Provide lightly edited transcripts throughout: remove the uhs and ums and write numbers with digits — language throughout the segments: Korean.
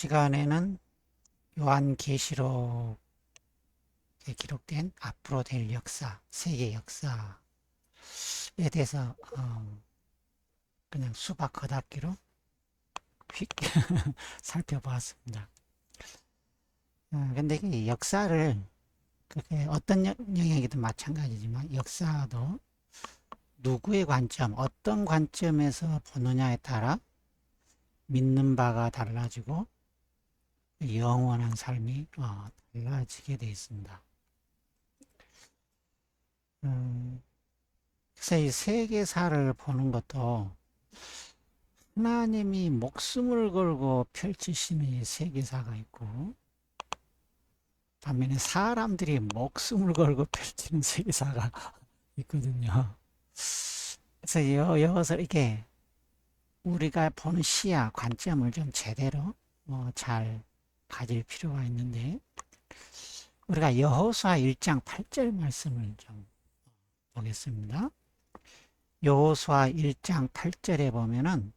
시간에는 요한계시록에 기록된 앞으로 될 역사, 세계 역사에 대해서 그냥 수박 겉핥기로 휙 살펴보았습니다. 근데 이 역사를 그게 어떤 영역이든 마찬가지지만 역사도 누구의 관점, 어떤 관점에서 보느냐에 따라 믿는 바가 달라지고 영원한 삶이 달라지게 되어 있습니다. 그래서 이 세계사를 보는 것도 하나님이 목숨을 걸고 펼치시는 세계사가 있고, 반면에 사람들이 목숨을 걸고 펼치는 세계사가 있거든요. 그래서 이것을 이렇게 우리가 보는 시야, 관점을 좀 제대로 잘 가질 필요가 있는데, 우리가 여호수아 1장 8절 말씀을 좀 보겠습니다. 여호수아 1장 8절에 보면은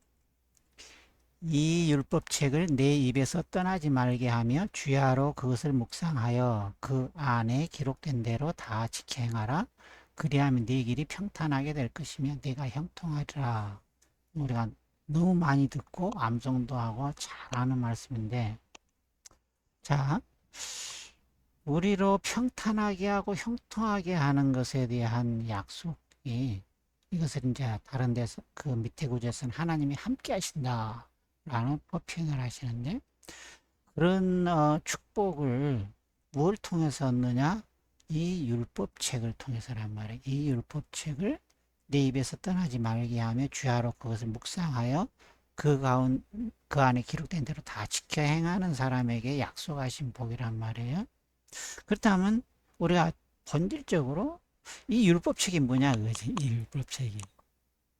이 율법책을 내 입에서 떠나지 말게 하며 주야로 그것을 묵상하여 그 안에 기록된 대로 다 지켜 행하라. 그리하면 네 길이 평탄하게 될 것이며 네가 형통하리라. 우리가 너무 많이 듣고 암송도 하고 잘 아는 말씀인데, 자, 우리로 평탄하게 하고 형통하게 하는 것에 대한 약속이, 이것을 이제 다른 데서 그 밑에 구절에서는 하나님이 함께 하신다 라는 표현을 하시는데, 그런 축복을 뭘 통해서 얻느냐? 이 율법책을 통해서란 말이에요. 이 율법책을 내 입에서 떠나지 말게 하며 주야로 그것을 묵상하여 그 안에 기록된 대로 다 지켜 행하는 사람에게 약속하신 복이란 말이에요. 그렇다면 우리가 본질적으로 이 율법책이 뭐냐 그거지. 이 율법책이.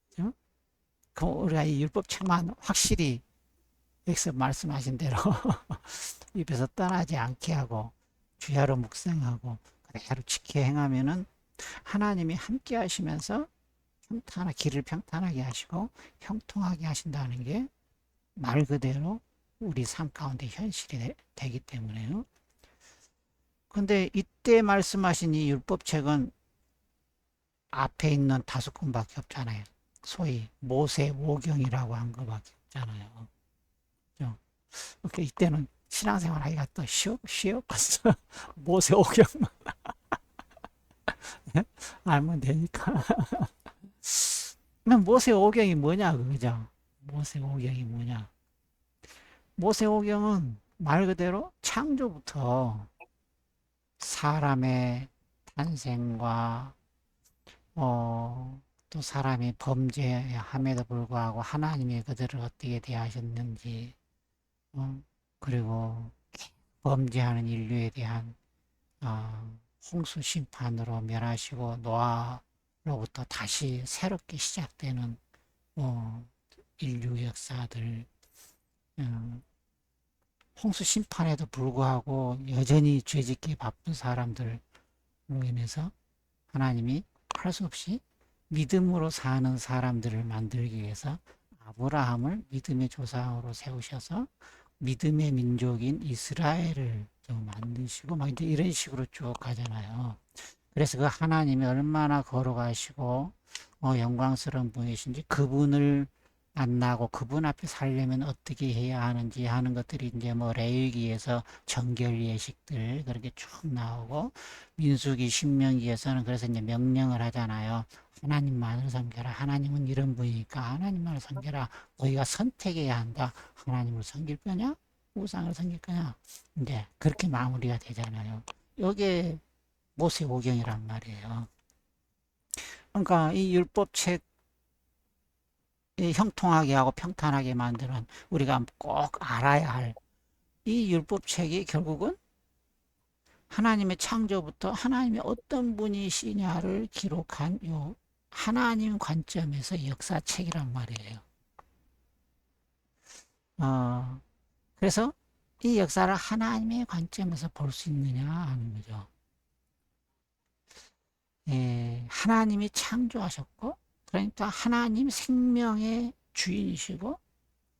그죠? 그럼 우리가 이 율법책만 확실히 여기서 말씀하신 대로 입에서 떠나지 않게 하고 주야로 묵상하고 그대로 지켜 행하면은 하나님이 함께 하시면서 길을 평탄하게 하시고 형통하게 하신다는 게 말 그대로 우리 삶 가운데 현실이 되기 때문에요. 근데 이때 말씀하신 이 율법책은 앞에 있는 5권밖에 없잖아요. 소위 모세오경이라고 한 것밖에 없잖아요. 그러니까 이때는 신앙생활 하기가 또 쉬웠어. 모세오경만 알면 되니까. 모세오경이 뭐냐, 그죠? 모세오경이 뭐냐? 모세오경은 말 그대로 창조부터 사람의 탄생과 또 사람이 범죄함에도 불구하고 하나님이 그들을 어떻게 대하셨는지, 어, 그리고 범죄하는 인류에 대한 홍수 심판으로 멸하시고 노아로부터 다시 새롭게 시작되는 인류 역사들, 어, 홍수 심판에도 불구하고 여전히 죄짓기 바쁜 사람들로 인해서 하나님이 할 수 없이 믿음으로 사는 사람들을 만들기 위해서 아브라함을 믿음의 조상으로 세우셔서 믿음의 민족인 이스라엘을 좀 만드시고 막 이제 이런 식으로 쭉 가잖아요. 그래서 그 하나님이 얼마나 거룩하시고 영광스러운 분이신지, 그분을 만나고 그분 앞에 살려면 어떻게 해야 하는지 하는 것들이 이제 뭐 레위기에서 정결 예식들 그렇게 쭉 나오고, 민수기 신명기에서는 그래서 이제 명령을 하잖아요. 하나님만을 섬겨라. 하나님은 이런 분이니까 하나님만을 섬겨라. 너희가 선택해야 한다. 하나님을 섬길 거냐? 우상을 섬길 거냐? 이제 그렇게 마무리가 되잖아요. 이게 모세오경이란 말이에요. 그러니까 이 율법책 형통하게 하고 평탄하게 만드는, 우리가 꼭 알아야 할 이 율법책이 결국은 하나님의 창조부터 하나님이 어떤 분이시냐를 기록한 요 하나님 관점에서 역사책이란 말이에요. 그래서 이 역사를 하나님의 관점에서 볼 수 있느냐 하는 거죠. 하나님이 창조하셨고, 그러니까 하나님 생명의 주인이시고,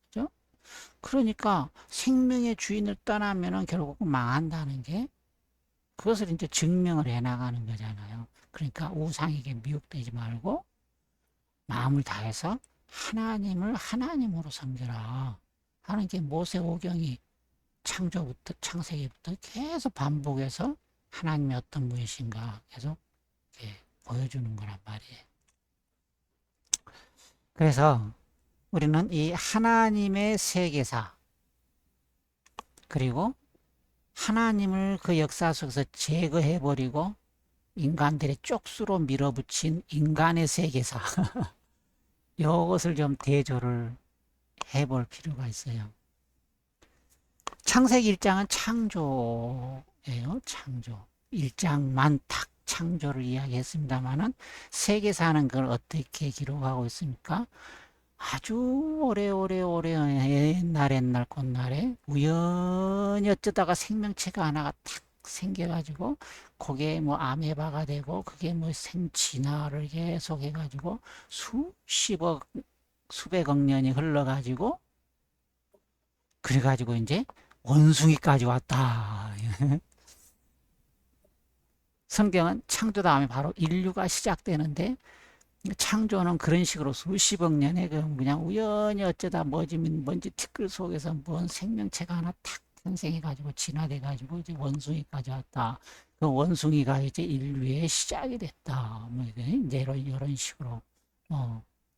그죠? 그러니까 생명의 주인을 떠나면은 결국 망한다는 게 그것을 이제 증명을 해 나가는 거잖아요. 그러니까 우상에게 미혹되지 말고 마음을 다해서 하나님을 하나님으로 섬겨라 하는 게 모세오경이 창조부터 창세기부터 계속 반복해서 하나님이 어떤 분이신가 계속 이렇게 보여주는 거란 말이에요. 그래서 우리는 이 하나님의 세계사 그리고 하나님을 그 역사 속에서 제거해버리고 인간들의 쪽수로 밀어붙인 인간의 세계사 이것을 좀 대조를 해볼 필요가 있어요. 창세기 1장은 창조예요. 창조. 1장만 딱 창조를 이야기했습니다만은 세계사는 그걸 어떻게 기록하고 있습니까? 아주 오래오래 옛날 꽃날에 우연히 어쩌다가 생명체가 하나가 탁 생겨가지고 그게 뭐 아메바가 되고 그게 뭐 진화를 계속 해가지고 수십억 수백억 년이 흘러가지고 그래가지고 이제 원숭이까지 왔다. 성경은 창조 다음에 바로 인류가 시작되는데 창조는 그런 식으로 수십억 년에 그냥 우연히 어쩌다 먼지 티끌 속에서 뭔 생명체가 하나 탁 탄생해가지고 진화돼가지고 이제 원숭이까지 왔다. 그 원숭이가 이제 인류의 시작이 됐다. 뭐 이제 이런 식으로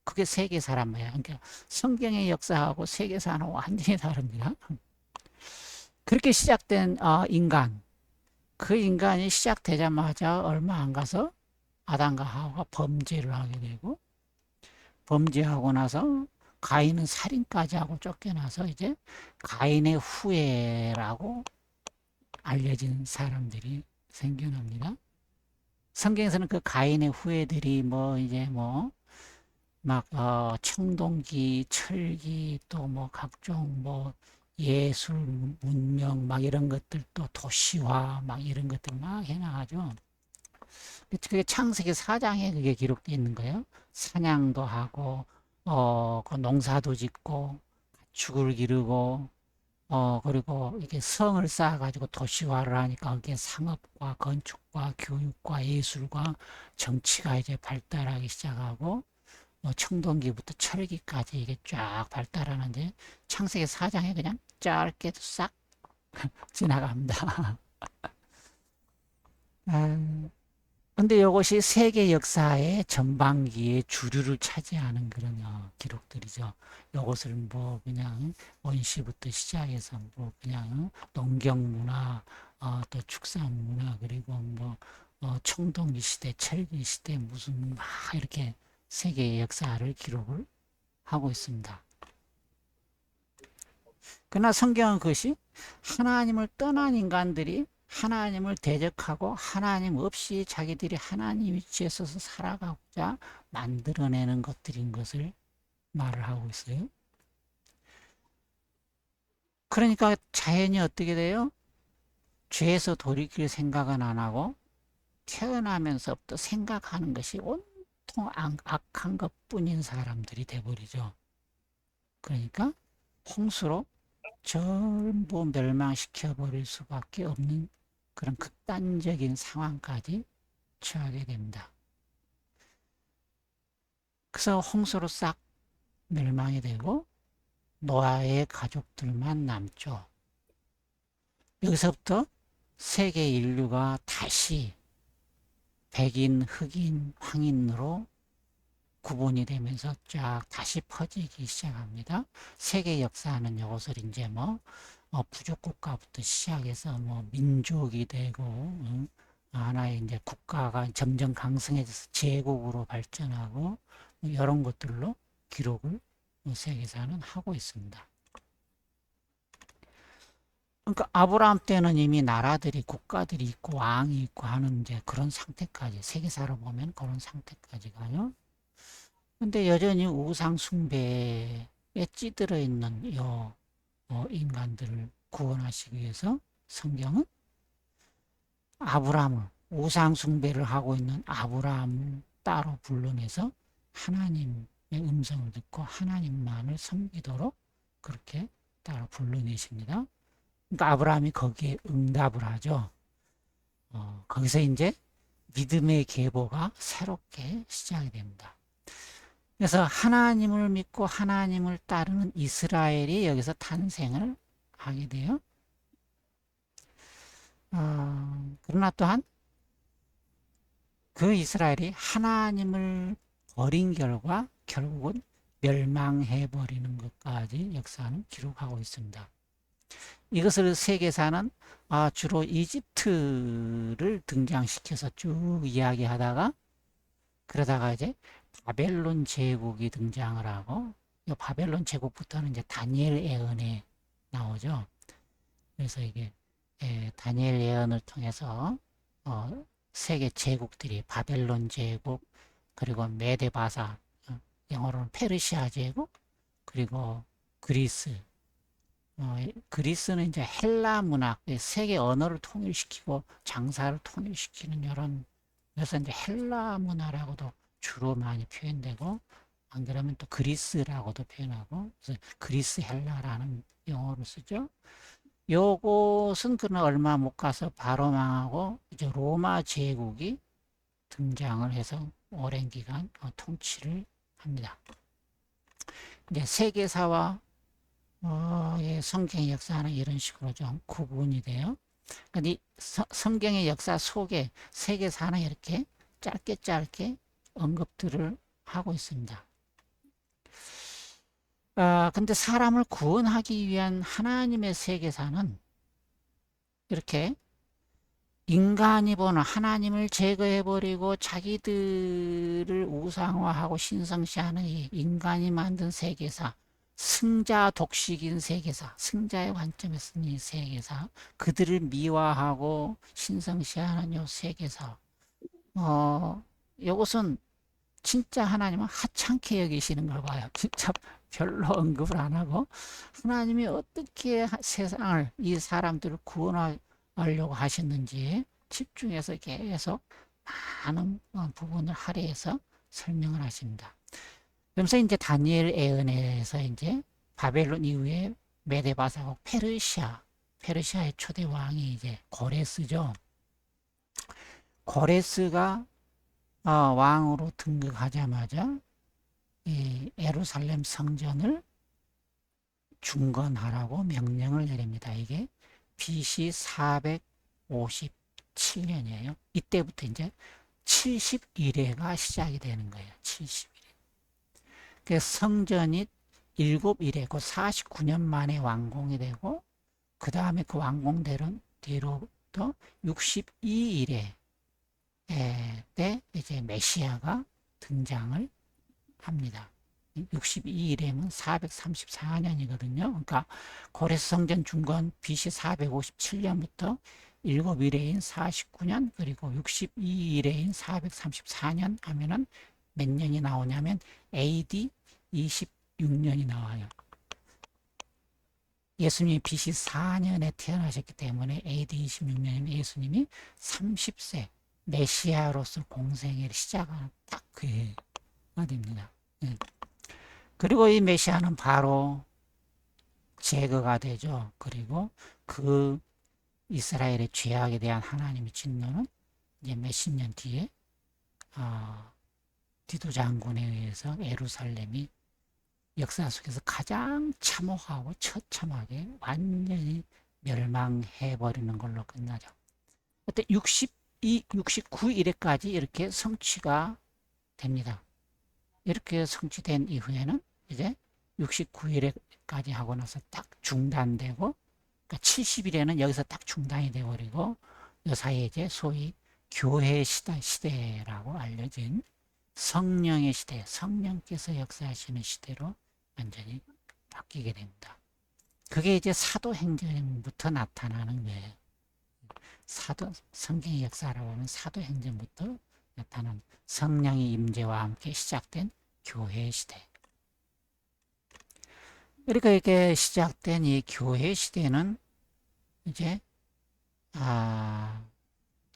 그게 세계사란 말이야. 그러니까 성경의 역사하고 세계사는 완전히 다릅니다. 그렇게 시작된 인간, 그 인간이 시작되자마자 얼마 안 가서 아담과 하와가 범죄를 하게 되고 범죄하고 나서 가인은 살인까지 하고 쫓겨나서 이제 가인의 후예라고 알려진 사람들이 생겨납니다. 성경에서는 그 가인의 후예들이 뭐 이제 뭐 막 청동기, 철기 또 뭐 각종 뭐 예술, 문명 막 이런 것들 또 도시화 막 이런 것들 막 해나가죠. 그게 창세기 4장에 그게 기록되어 있는 거예요. 사냥도 하고, 그 농사도 짓고, 가축을 기르고, 그리고 이게 성을 쌓아가지고 도시화를 하니까 그게 상업과 건축과 교육과 예술과 정치가 이제 발달하기 시작하고, 청동기부터 철기까지 이게 쫙 발달하는데, 창세기 4장에 그냥 짧게 싹 지나갑니다. 아, 근데 이것이 세계 역사의 전반기에 주류를 차지하는 그런 기록들이죠. 이것을 뭐 그냥 원시부터 시작해서 뭐 그냥 농경 문화, 또 축산 문화, 그리고 뭐 청동기 시대, 철기 시대 무슨 막 이렇게 세계의 역사를 기록을 하고 있습니다. 그러나 성경은 그것이 하나님을 떠난 인간들이 하나님을 대적하고 하나님 없이 자기들이 하나님 위치에 서서 살아가고자 만들어내는 것들인 것을 말을 하고 있어요. 그러니까 자연이 어떻게 돼요? 죄에서 돌이킬 생각은 안 하고 태어나면서부터 생각하는 것이 온통 악한 것뿐인 사람들이 돼버리죠. 그러니까 홍수로 전부 멸망시켜 버릴 수밖에 없는 그런 극단적인 상황까지 처하게 됩니다. 그래서 홍수로 싹 멸망이 되고 노아의 가족들만 남죠. 여기서부터 세계 인류가 다시 백인, 흑인, 황인으로 구분이 되면서 쫙 다시 퍼지기 시작합니다. 세계 역사는 이것을 이제 뭐 부족 국가부터 시작해서 뭐 민족이 되고 하나의 이제 국가가 점점 강성해져서 제국으로 발전하고 뭐 이런 것들로 기록을 세계사는 하고 있습니다. 그러니까 아브라함 때는 이미 나라들이 국가들이 있고 왕이 있고 하는 이제 그런 상태까지 세계사로 보면 그런 상태까지 가요. 근데 여전히 우상 숭배에 찌들어 있는 인간들을 구원하시기 위해서 성경은 아브라함을 우상 숭배를 하고 있는 아브라함을 따로 불러내서 하나님의 음성을 듣고 하나님만을 섬기도록 그렇게 따로 불러내십니다. 그러니까 아브라함이 거기에 응답을 하죠. 거기서 이제 믿음의 계보가 새롭게 시작이 됩니다. 그래서 하나님을 믿고 하나님을 따르는 이스라엘이 여기서 탄생을 하게 돼요. 그러나 또한 그 이스라엘이 하나님을 버린 결과 결국은 멸망해버리는 것까지 역사는 기록하고 있습니다. 이것을 세계사는 주로 이집트를 등장시켜서 쭉 이야기하다가 그러다가 이제 바벨론 제국이 등장을 하고 이 바벨론 제국부터는 이제 다니엘 예언에 나오죠. 그래서 이게 다니엘 예언을 통해서 세계 제국들이 바벨론 제국 그리고 메데바사 영어로는 페르시아 제국 그리고 그리스 그리스는 이제 헬라 문학 세계 언어를 통일시키고 장사를 통일시키는 이런 그래서 이제 헬라 문화라고도 주로 많이 표현되고 안 그러면 또 그리스라고도 표현하고 그래서 그리스 헬라라는 용어를 쓰죠. 요것은 그러나 얼마 못 가서 바로 망하고 이제 로마 제국이 등장을 해서 오랜 기간 통치를 합니다. 이제 세계사와 성경의 역사는 이런 식으로 좀 구분이 돼요. 이 성경의 역사 속에 세계사는 이렇게 짧게 언급들을 하고 있습니다. 근데 사람을 구원하기 위한 하나님의 세계사는 이렇게 인간이 보는 하나님을 제거해버리고 자기들을 우상화하고 신성시하는 이 인간이 만든 세계사, 승자 독식인 세계사, 승자의 관점에서 이 세계사, 그들을 미화하고 신성시하는 이 세계사, 이것은 진짜 하나님은 하찮게 여기시는 걸 봐요. 진짜 별로 언급을 안 하고 하나님이 어떻게 세상을 이 사람들을 구원하려고 하셨는지 집중해서 계속 많은 부분을 할애해서 설명을 하십니다. 그러면서 이제 다니엘 예언에서 이제 바벨론 이후에 메데바사국 페르시아의 초대 왕이 이제 고레스죠. 고레스가 왕으로 등극하자마자 이 예루살렘 성전을 중건하라고 명령을 내립니다. 이게 BC 457년이에요. 이때부터 이제 70일회가 시작이 되는 거예요. 70일회. 그 성전이 7일회, 그 49년 만에 완공이 되고 그 다음에 그 완공되는 뒤로부터 62일회 때 이제 메시아가 등장을 합니다. 62일에는 434년이거든요. 그러니까 고레스 성전 중건 BC 457년부터 7일에인 49년 그리고 62일에인 434년 하면은 몇 년이 나오냐면 AD 26년이 나와요. 예수님이 BC 4년에 태어나셨기 때문에 AD 26년이면 예수님이 30세 메시아로서 공생애를 시작하는 딱 그 해가 됩니다. 그리고 이 메시아는 바로 제거가 되죠. 그리고 그 이스라엘의 죄악에 대한 하나님의 진노는 이제 몇십 년 뒤에 디도 장군에 의해서 예루살렘이 역사 속에서 가장 참혹하고 처참하게 완전히 멸망해버리는 걸로 끝나죠. 그때 69일에까지 이렇게 성취가 됩니다. 이렇게 성취된 이후에는 이제 69일에까지 하고 나서 딱 중단되고, 그러니까 70일에는 여기서 딱 중단이 되어버리고, 이 사이에 이제 소위 교회 시대라고 알려진 성령의 시대, 성령께서 역사하시는 시대로 완전히 바뀌게 됩니다. 그게 이제 사도행전부터 나타나는 거예요. 성경의 역사라고 하면 사도행전부터 나타난 성령의 임재와 함께 시작된 교회 시대. 그러니까 이렇게 시작된 이 교회 시대는 이제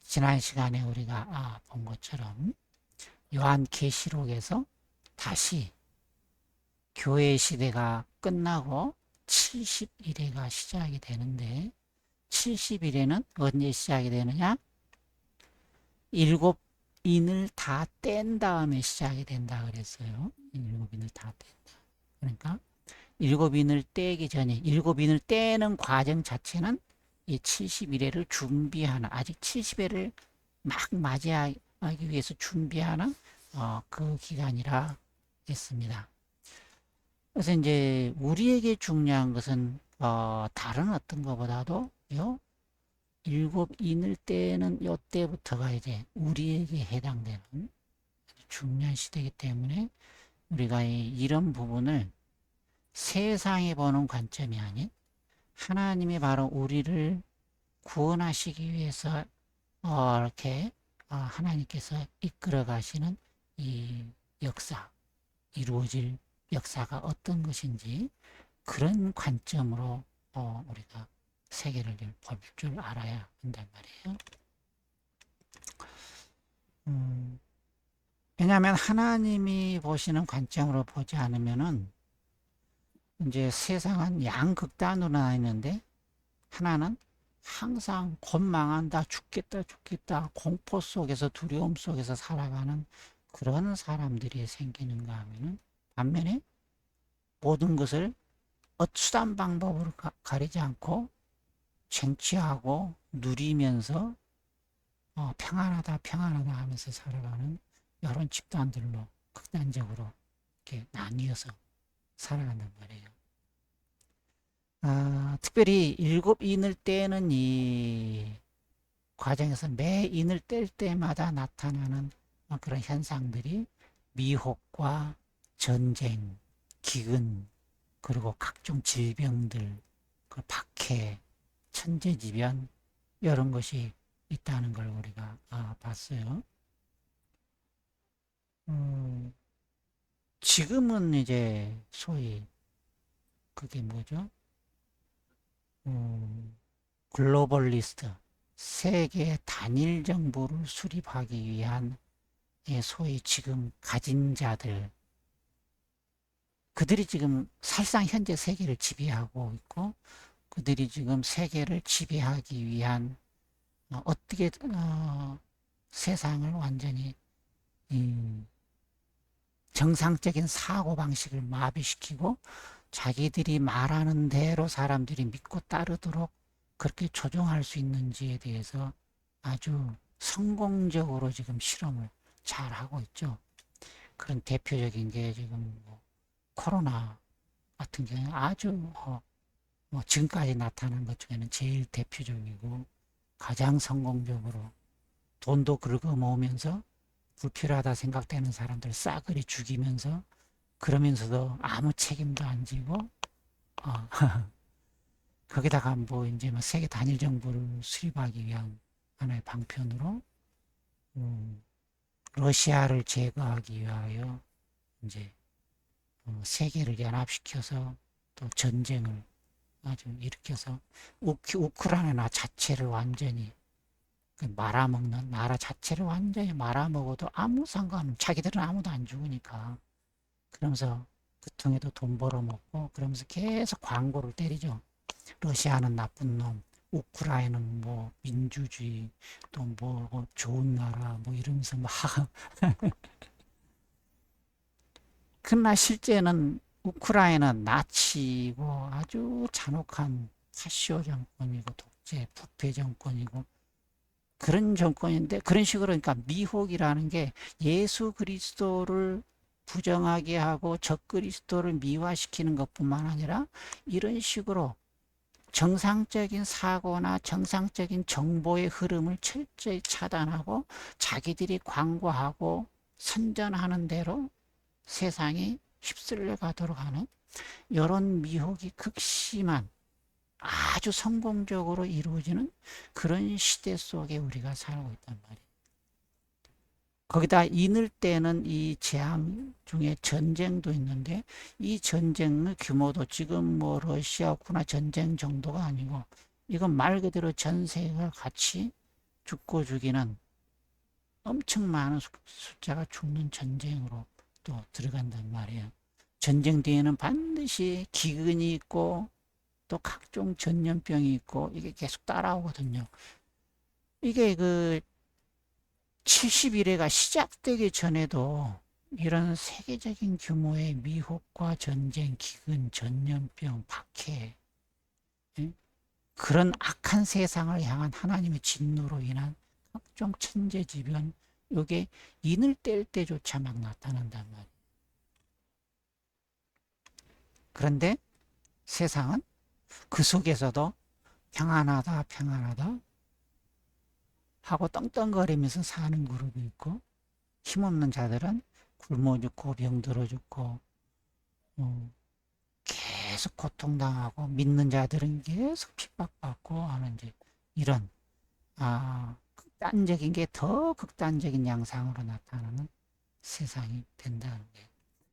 지난 시간에 우리가 본 것처럼 요한계시록에서 다시 교회 시대가 끝나고 70일에가 시작이 되는데 70일에는 언제 시작이 되느냐? 일곱 인을 다 뗀 다음에 시작이 된다 그랬어요. 일곱 인을 다 뗀다. 그러니까 일곱 인을 떼기 전에 일곱 인을 떼는 과정 자체는 이 70일에를 준비하는 아직 70일을 막 맞이하기 위해서 준비하는 그 기간이라 했습니다. 그래서 이제 우리에게 중요한 것은 다른 어떤 것보다도 요 일곱 인을 떼는 요 때부터가 이제 우리에게 해당되는 중요한 시대이기 때문에 우리가 이런 부분을 세상이 보는 관점이 아닌 하나님이 바로 우리를 구원하시기 위해서 이렇게 하나님께서 이끌어 가시는 이 역사, 이루어질 역사가 어떤 것인지 그런 관점으로 우리가 세계를 볼 줄 알아야 한단 말이에요. 왜냐하면 하나님이 보시는 관점으로 보지 않으면은 이제 세상은 양극단으로 나 있는데 하나는 항상 곤망한다, 죽겠다, 공포 속에서 두려움 속에서 살아가는 그런 사람들이 생기는가 하면은 반면에 모든 것을 수단 방법으로 가리지 않고 쟁취하고 누리면서 평안하다 하면서 살아가는 이런 집단들로 극단적으로 이렇게 나뉘어서 살아간단 말이에요. 특별히 일곱 인을 떼는 이 과정에서 매 인을 뗄 때마다 나타나는 그런 현상들이 미혹과 전쟁, 기근, 그리고 각종 질병들, 그 박해, 천재지변 이런 것이 있다는 걸 우리가 봤어요. 지금은 이제 소위 그게 뭐죠? 글로벌리스트, 세계 단일 정부를 수립하기 위한 소위 지금 가진 자들, 그들이 지금 사실상 현재 세계를 지배하고 있고 그들이 지금 세계를 지배하기 위한 어떻게 세상을 완전히 정상적인 사고방식을 마비시키고 자기들이 말하는 대로 사람들이 믿고 따르도록 그렇게 조종할 수 있는지에 대해서 아주 성공적으로 지금 실험을 잘 하고 있죠. 그런 대표적인 게 지금 코로나 같은 경우에 아주 지금까지 나타난 것 중에는 제일 대표적이고 가장 성공적으로 돈도 긁어 모으면서 불필요하다 생각되는 사람들 싸그리 죽이면서 그러면서도 아무 책임도 안 지고 거기다가 이제 세계 단일 정부를 수립하기 위한 하나의 방편으로 러시아를 제거하기 위하여 이제 세계를 연합시켜서 또 전쟁을 아주 일으켜서 우크라이나 자체를 완전히 말아먹는 나라 자체를 완전히 말아먹어도 아무 상관없는 자기들은 아무도 안 죽으니까 그러면서 그 통해도 돈 벌어먹고 그러면서 계속 광고를 때리죠. 러시아는 나쁜 놈, 우크라이나는 뭐 민주주의 또 뭐 좋은 나라 뭐 이러면서 막 그러나 실제는 우크라이나는 나치고 아주 잔혹한 파시오 정권이고 독재 부패 정권이고 그런 정권인데 그런 식으로 그러니까 미혹이라는 게 예수 그리스도를 부정하게 하고 적그리스도를 미화시키는 것뿐만 아니라 이런 식으로 정상적인 사고나 정상적인 정보의 흐름을 철저히 차단하고 자기들이 광고하고 선전하는 대로 세상이 휩쓸려 가도록 하는 이런 미혹이 극심한 아주 성공적으로 이루어지는 그런 시대 속에 우리가 살고 있단 말이에요. 거기다 인을 때는 이 재앙 중에 전쟁도 있는데 이 전쟁의 규모도 지금 뭐 러시아 우크라이나 전쟁 정도가 아니고 이건 말 그대로 전 세계가 같이 죽고 죽이는 엄청 많은 숫자가 죽는 전쟁으로 또 들어간단 말이에요. 전쟁 뒤에는 반드시 기근이 있고 또 각종 전염병이 있고 이게 계속 따라오거든요. 이게 그 71회가 시작되기 전에도 이런 세계적인 규모의 미혹과 전쟁, 기근, 전염병, 박해, 예? 그런 악한 세상을 향한 하나님의 진노로 인한 각종 천재지변, 요게 인을 뗄 때조차 막 나타난단 말이에요. 그런데 세상은 그 속에서도 평안하다, 평안하다 하고 떵떵거리면서 사는 그룹이 있고, 힘없는 자들은 굶어 죽고 병들어 죽고 계속 고통당하고, 믿는 자들은 계속 핍박받고 하는 이런 극단적인 게 더 극단적인 양상으로 나타나는 세상이 된다는 거예요.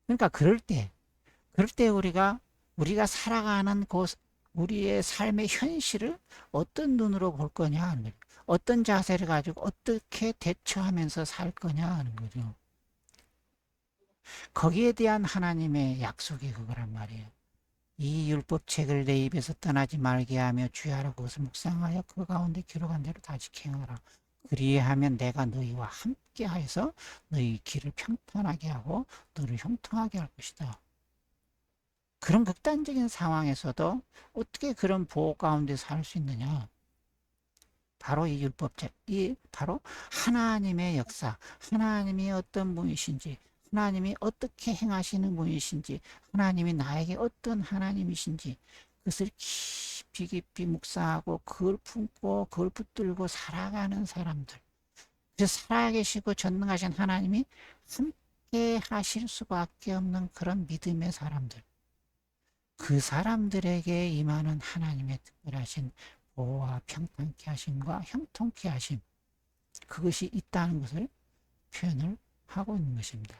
그러니까 그럴 때 우리가 살아가는 우리의 삶의 현실을 어떤 눈으로 볼 거냐 하는 거죠. 어떤 자세를 가지고 어떻게 대처하면서 살 거냐 하는 거죠. 거기에 대한 하나님의 약속이 그거란 말이에요. 이 율법책을 내 입에서 떠나지 말게 하며 주야로 그것을 묵상하여 그 가운데 기록한 대로 다 지켜라. 그리하면 내가 너희와 함께 하여서 너희 길을 평탄하게 하고 너를 형통하게 할 것이다. 그런 극단적인 상황에서도 어떻게 그런 보호 가운데 살 수 있느냐? 바로 이 율법책, 바로 하나님의 역사, 하나님이 어떤 분이신지, 하나님이 어떻게 행하시는 분이신지, 하나님이 나에게 어떤 하나님이신지, 그것을 깊이 깊이 묵상하고 그걸 품고 그걸 붙들고 살아가는 사람들. 그래서 살아계시고 전능하신 하나님이 함께 하실 수밖에 없는 그런 믿음의 사람들. 그 사람들에게 임하는 하나님의 특별하신 보호와 평탄케 하심과 형통케 하심, 그것이 있다는 것을 표현을 하고 있는 것입니다.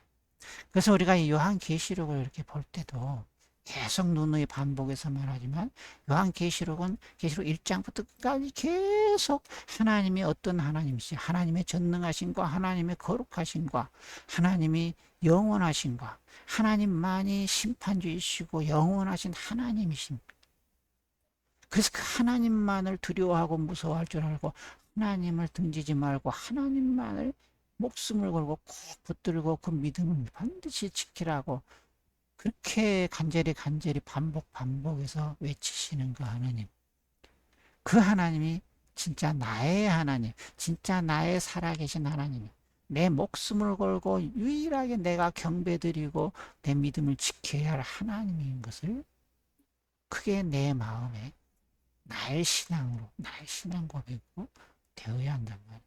그래서 우리가 이 요한계시록을 이렇게 볼 때도 계속 누누이 반복해서 말하지만, 요한계시록은 계시록 1장부터 끝까지 계속 하나님이 어떤 하나님이시, 하나님의 전능하심과 하나님의 거룩하심과 하나님이 영원하심과 하나님만이 심판주이시고 영원하신 하나님이십니다. 그래서 그 하나님만을 두려워하고 무서워할 줄 알고 하나님을 등지지 말고 하나님만을 목숨을 걸고 꼭 붙들고 그 믿음을 반드시 지키라고 그렇게 간절히 반복해서 외치시는 그 하나님. 그 하나님이 진짜 나의 하나님, 진짜 나의 살아계신 하나님, 내 목숨을 걸고 유일하게 내가 경배드리고 내 믿음을 지켜야 할 하나님인 것을 그게 내 마음에 나의 신앙 고백으로 되어야 한단 말이에요.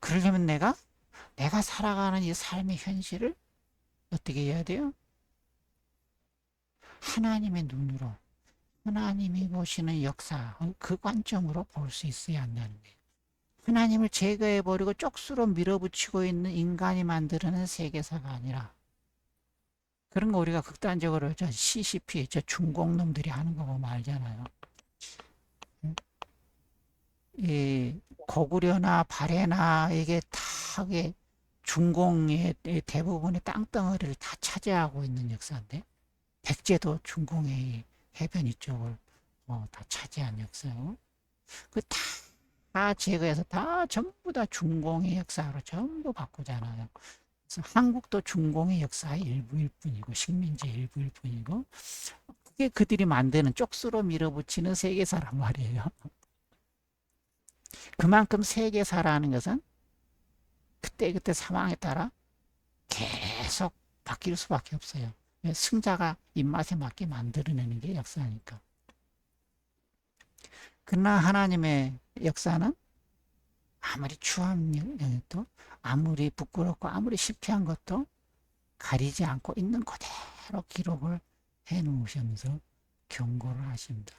그러려면 내가 살아가는 이 삶의 현실을 어떻게 해야 돼요? 하나님의 눈으로, 하나님이 보시는 역사, 그 관점으로 볼 수 있어야 한다는 거예요. 하나님을 제거해버리고 쪽수로 밀어붙이고 있는 인간이 만들어낸 세계사가 아니라, 그런 거 우리가 극단적으로 저 CCP, 저 중공놈들이 하는 거 보면 알잖아요. 이 고구려나 발해나 이게 다 중공의 대부분의 땅덩어리를 다 차지하고 있는 역사인데, 백제도 중공의 해변 이쪽을 다 차지한 역사고, 그 다 제거해서 다 전부 다 중공의 역사로 전부 바꾸잖아요. 그래서 한국도 중공의 역사의 일부일 뿐이고 식민지 일부일 뿐이고, 그게 그들이 만드는 쪽수로 밀어붙이는 세계사란 말이에요. 그만큼 세계사라는 것은 그때그때 상황에 따라 계속 바뀔 수밖에 없어요. 승자가 입맛에 맞게 만들어내는 게 역사니까. 그러나 하나님의 역사는 아무리 추한 영역도, 아무리 부끄럽고 아무리 실패한 것도 가리지 않고 있는 그대로 기록을 해 놓으시면서 경고를 하십니다.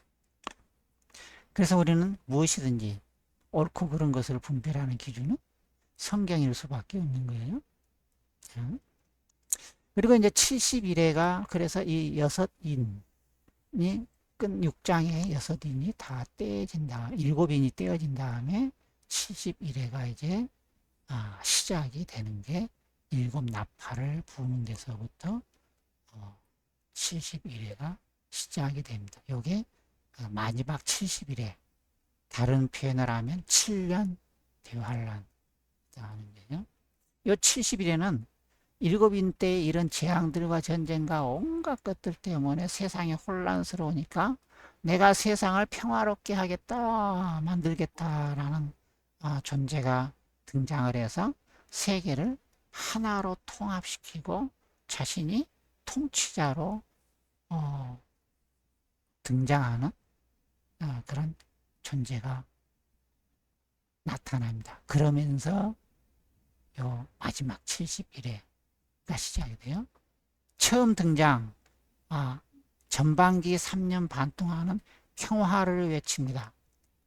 그래서 우리는 무엇이든지 옳고 그른 것을 분별하는 기준은 성경일 수밖에 없는 거예요. 그리고 이제 71회가, 그래서 이 6인이 6장의 6인이 다 떼어진다. 7인이 떼어진 다음에 71회가 이제 시작이 되는 게, 7 나팔을 부는 데서부터 71회가 시작이 됩니다. 요게 마지막 70일에 다른 표현을 하면 7년 대환란 하는 거죠. 요 70일에는 일곱인 때 이런 재앙들과 전쟁과 온갖 것들 때문에 세상이 혼란스러우니까 내가 세상을 평화롭게 하겠다, 만들겠다라는 존재가 등장을 해서 세계를 하나로 통합시키고 자신이 통치자로 등장하는 그런 존재가 나타납니다. 그러면서 요 마지막 70일에가 시작이 돼요. 처음 등장, 전반기 3년 반 동안은 평화를 외칩니다.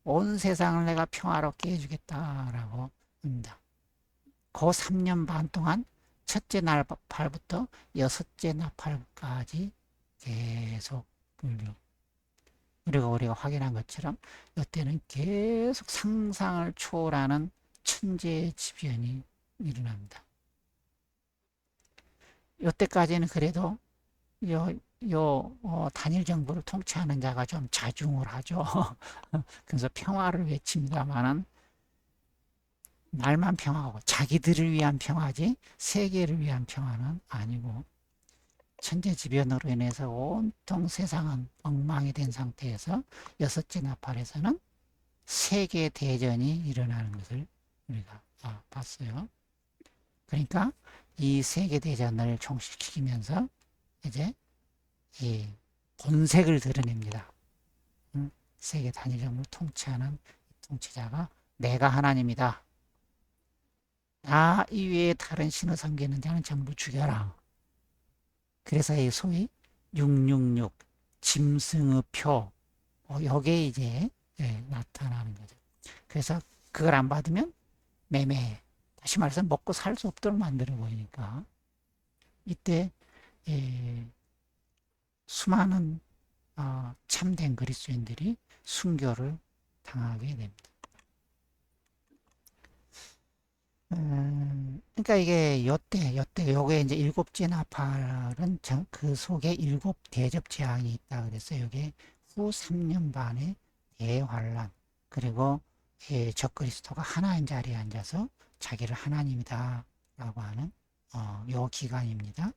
온 세상을 내가 평화롭게 해주겠다라고 합니다. 그 3년 반 동안 첫째 나팔부터 여섯째 나팔까지 계속 불려. 그리고 우리가 확인한 것처럼 이때는 계속 상상을 초월하는 천재지변이 일어납니다. 이때까지는 그래도 단일 정부를 통치하는 자가 좀 자중을 하죠. 그래서 평화를 외칩니다만은 말만 평화하고 자기들을 위한 평화지 세계를 위한 평화는 아니고 천재지변으로 인해서 온통 세상은 엉망이 된 상태에서 여섯째 나팔에서는 세계 대전이 일어나는 것을 우리가 봤어요. 그러니까 이 세계 대전을 종식시키면서 이제 이 본색을 드러냅니다. 세계 단일 정부를 통치하는 통치자가 내가 하나님이다. 나 이외에 다른 신을 섬기는 자는 전부 죽여라. 그래서 이 소위 666 짐승의 표 요게 이제 나타나는 거죠. 그래서 그걸 안 받으면 매매, 다시 말해서 먹고 살 수 없도록 만들어 보이니까 이때 수많은 참된 그리스도인들이 순교를 당하게 됩니다. 그러니까 이게 요게 이제 일곱째 나팔은 그 속에 일곱 대접 재앙이 있다 그랬어요. 요게 후 3년 반의 대환란, 그리고 적그리스도가 하나님 자리에 앉아서 자기를 하나님이다 라고 하는 요 기간입니다.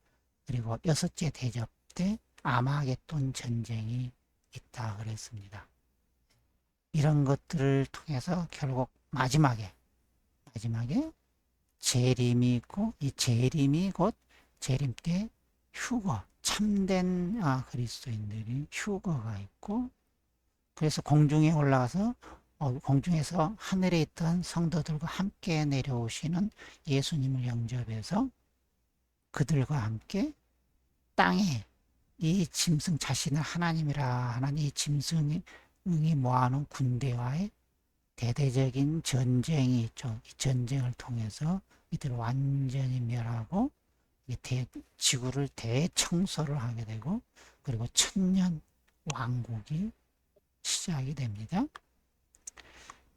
그리고 여섯째 대접 때 아마겟돈 전쟁이 있다 그랬습니다. 이런 것들을 통해서 결국 마지막에 재림이 있고, 이 재림이 곧 재림 때 휴거, 참된 그리스도인들이 휴거가 있고, 그래서 공중에 올라가서 공중에서 하늘에 있던 성도들과 함께 내려오시는 예수님을 영접해서 그들과 함께 땅에 이 짐승 자신을 하나님이라 하는 이 짐승이 모아놓은 군대와의 대대적인 전쟁이 있죠. 이 전쟁을 통해서 이들을 완전히 멸하고 지구를 대청소를 하게 되고, 그리고 천년 왕국이 시작이 됩니다.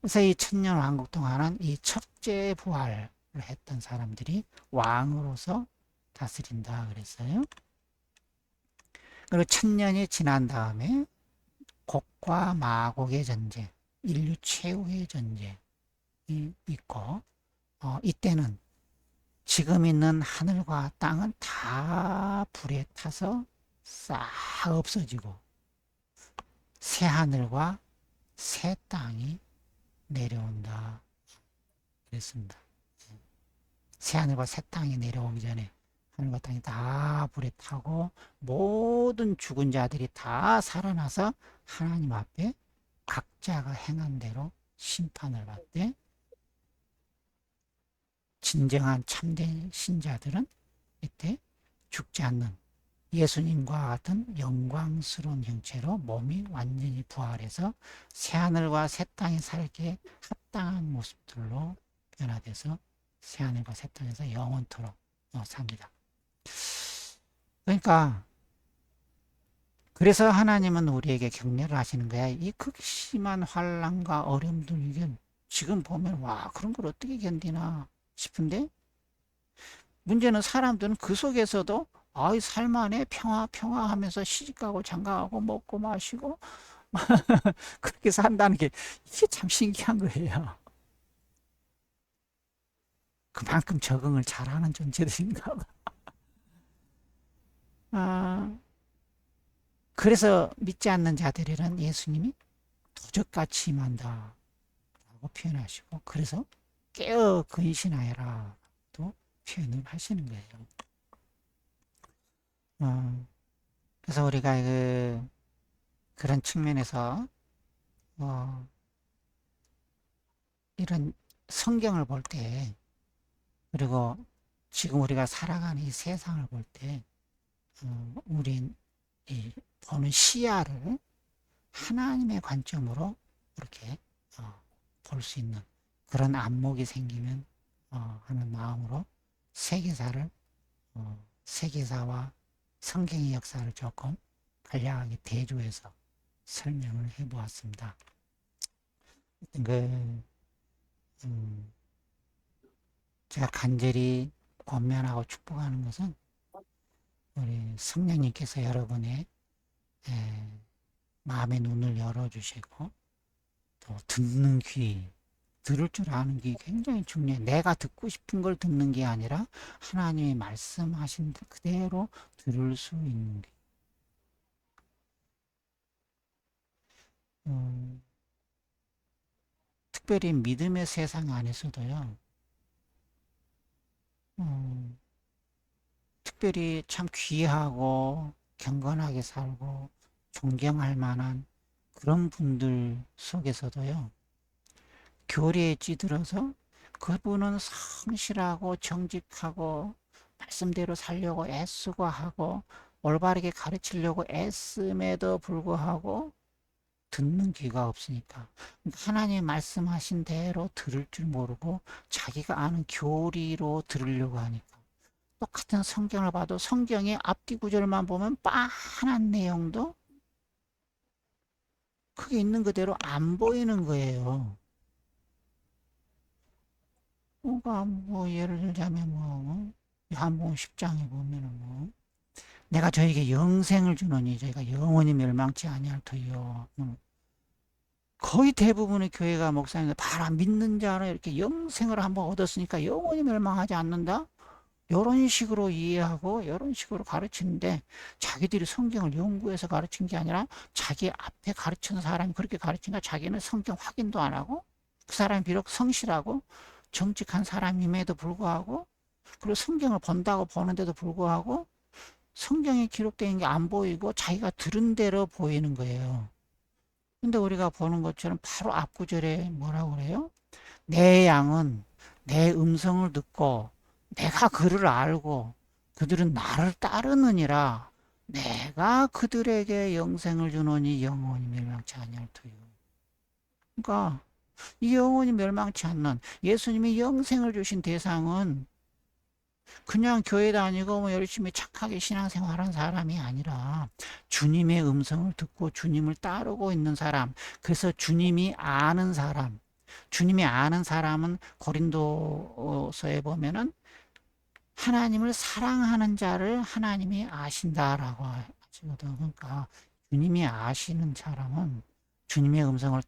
그래서 이 천년 왕국 동안은 이 첫째 부활을 했던 사람들이 왕으로서 다스린다 그랬어요. 그리고 천년이 지난 다음에 곡과 마곡의 전쟁, 인류 최후의 전쟁이 있고, 이때는 지금 있는 하늘과 땅은 다 불에 타서 싹 없어지고 새 하늘과 새 땅이 내려온다 그랬습니다. 새 하늘과 새 땅이 내려오기 전에 하늘과 땅이 다 불에 타고 모든 죽은 자들이 다 살아나서 하나님 앞에 각자가 행한 대로 심판을 받되, 진정한 참된 신자들은 이때 죽지 않는 예수님과 같은 영광스러운 형체로 몸이 완전히 부활해서 새하늘과 새 땅에 살기에 합당한 모습들로 변화돼서 새하늘과 새 땅에서 영원토록 삽니다. 그러니까 그래서 하나님은 우리에게 격려를 하시는 거야. 이 극심한 환난과 어려움들, 이게 지금 보면 와, 그런 걸 어떻게 견디나 싶은데, 문제는 사람들은 그 속에서도 아이, 살만해, 평화, 평화 하면서 시집가고 장가가고 먹고 마시고 그렇게 산다는 게 이게 참 신기한 거예요. 그만큼 적응을 잘하는 존재들인가 봐. 아, 그래서 믿지 않는 자들에는 예수님이 도적같이 임한다 라고 표현하시고, 그래서 깨어 근신하여라 또 표현을 하시는 거예요. 어, 그래서 우리가 그런 측면에서 어, 이런 성경을 볼 때, 그리고 지금 우리가 살아가는 이 세상을 볼 때, 우린 이 보는 시야를 하나님의 관점으로 이렇게 볼 수 있는 그런 안목이 생기면 하는 마음으로 세계사를 세계사와 성경의 역사를 조금 간략하게 대조해서 설명을 해 보았습니다. 음, 제가 간절히 권면하고 축복하는 것은 우리 성령님께서 여러분의 마음의 눈을 열어주시고 또 듣는 귀, 들을 줄 아는 게 굉장히 중요해. 내가 듣고 싶은 걸 듣는 게 아니라 하나님이 말씀하신 그대로 들을 수 있는 게. 음, 특별히 믿음의 세상 안에서도요. 음, 특별히 참 귀하고 경건하게 살고 존경할 만한 그런 분들 속에서도요. 교리에 찌들어서 그분은 성실하고 정직하고 말씀대로 살려고 애쓰고 하고 올바르게 가르치려고 애씀에도 불구하고 듣는 귀가 없으니까 하나님 말씀하신 대로 들을 줄 모르고 자기가 아는 교리로 들으려고 하니까 똑같은 성경을 봐도 성경의 앞뒤 구절만 보면 빤한 내용도 그게 있는 그대로 안 보이는 거예요. 그러니까 뭐 예를 들자면 뭐 요한복음 10장에 보면은 뭐 내가 저에게 영생을 주노니 저희가 영원히 멸망치 아니할 터이요. 거의 대부분의 교회가 목사님들 봐라 믿는 자는 이렇게 영생을 한번 얻었으니까 영원히 멸망하지 않는다. 이런 식으로 이해하고 이런 식으로 가르치는데 자기들이 성경을 연구해서 가르친 게 아니라 자기 앞에 가르치는 사람이 그렇게 가르치니까 자기는 성경 확인도 안 하고 그 사람이 비록 성실하고 정직한 사람임에도 불구하고 그리고 성경을 본다고 보는데도 불구하고 성경에 기록된 게 안 보이고 자기가 들은 대로 보이는 거예요. 근데 우리가 보는 것처럼 바로 앞구절에 뭐라고 그래요? 내 양은 내 음성을 듣고 내가 그를 알고 그들은 나를 따르느니라. 내가 그들에게 영생을 주노니 영원히 멸망치 아니할 터이요. 그러니까 이 영원히 멸망치 않는 예수님이 영생을 주신 대상은 그냥 교회 다니고 뭐 열심히 착하게 신앙생활한 사람이 아니라 주님의 음성을 듣고 주님을 따르고 있는 사람. 그래서 주님이 아는 사람. 주님이 아는 사람은 고린도서에 보면은 하나님을 사랑하는 자를 하나님이 아신다라고 하시거든. 그러니까 주님이 아시는 사람은 주님의 음성을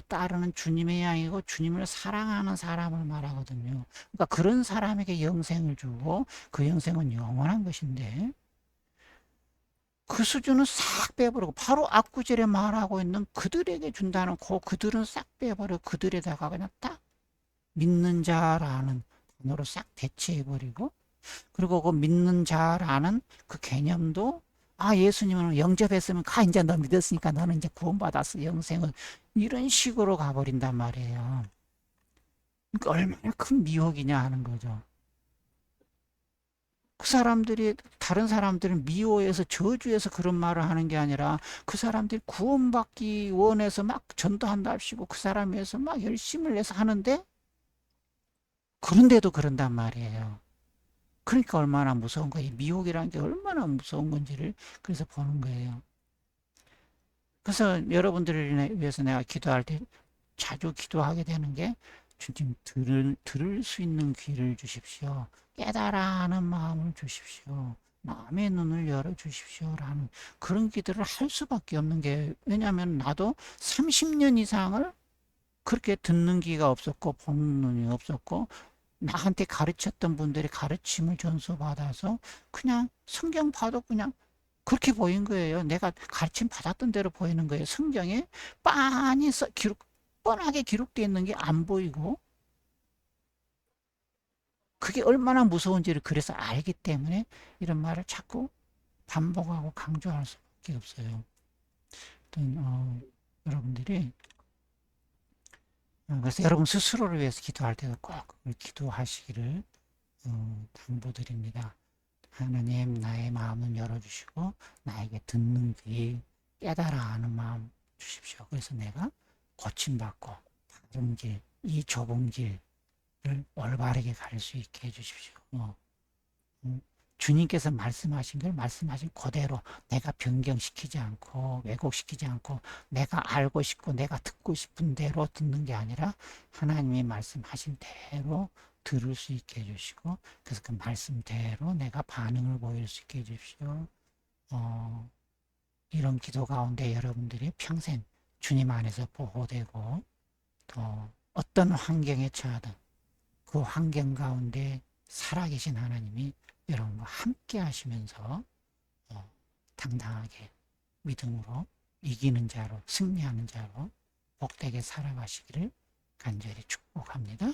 따르는 주님의 양이고 주님을 사랑하는 사람을 말하거든요. 그러니까 그런 사람에게 영생을 주고 그 영생은 영원한 것인데 그 수준은 싹 빼버리고 바로 앞구절에 말하고 있는 그들에게 준다는 그들은 싹 빼버려 그들에다가 그냥 딱 믿는 자라는 단어로 싹 대체해버리고 그리고 그 믿는 자라는 그 개념도 예수님을 영접했으면 가 이제 너 믿었으니까 너는 이제 구원받았어 영생을 이런 식으로 가버린단 말이에요. 그러니까 얼마나 큰 미혹이냐 하는 거죠. 그 사람들이 다른 사람들은 미워해서 저주해서 그런 말을 하는 게 아니라 그 사람들이 구원받기 원해서 막 전도한답시고 그 사람 위해서 막 열심을 내서 하는데 그런데도 그런단 말이에요. 그러니까 얼마나 무서운 거예요. 미혹이라는 게 얼마나 무서운 건지를 그래서 보는 거예요. 그래서 여러분들을 위해서 내가 기도할 때 자주 기도하게 되는 게 주님 들을 수 있는 귀를 주십시오. 깨달아 하는 마음을 주십시오. 마음의 눈을 열어주십시오라는 그런 기도를 할 수밖에 없는 게, 왜냐하면 나도 30년 이상을 그렇게 듣는 귀가 없었고 보는 눈이 없었고 나한테 가르쳤던 분들이 가르침을 전수받아서 그냥 성경 봐도 그냥 그렇게 보인 거예요. 내가 가르침 받았던 대로 보이는 거예요. 성경에 빤히 뻔하게 기록되어 있는 게 안 보이고, 그게 얼마나 무서운지를 그래서 알기 때문에 이런 말을 자꾸 반복하고 강조할 수밖에 없어요. 여러분들이 그래서 여러분 스스로를 위해서 기도할 때도 꼭 기도하시기를 당부드립니다. 하나님, 나의 마음을 열어주시고 나에게 듣는 귀, 깨달아 하는 마음 주십시오. 그래서 내가 고침받고 바른 길, 이 좁은 길을 올바르게 갈 수 있게 해주십시오. 음, 주님께서 말씀하신 걸 말씀하신 그대로 내가 변경시키지 않고 왜곡시키지 않고 내가 알고 싶고 내가 듣고 싶은 대로 듣는 게 아니라 하나님이 말씀하신 대로 들을 수 있게 해주시고, 그래서 그 말씀대로 내가 반응을 보일 수 있게 해주십시오. 이런 기도 가운데 여러분들이 평생 주님 안에서 보호되고 또 어떤 환경에 처하든 그 환경 가운데 살아계신 하나님이 여러분과 함께 하시면서 당당하게 믿음으로 이기는 자로, 승리하는 자로 복되게 살아가시기를 간절히 축복합니다.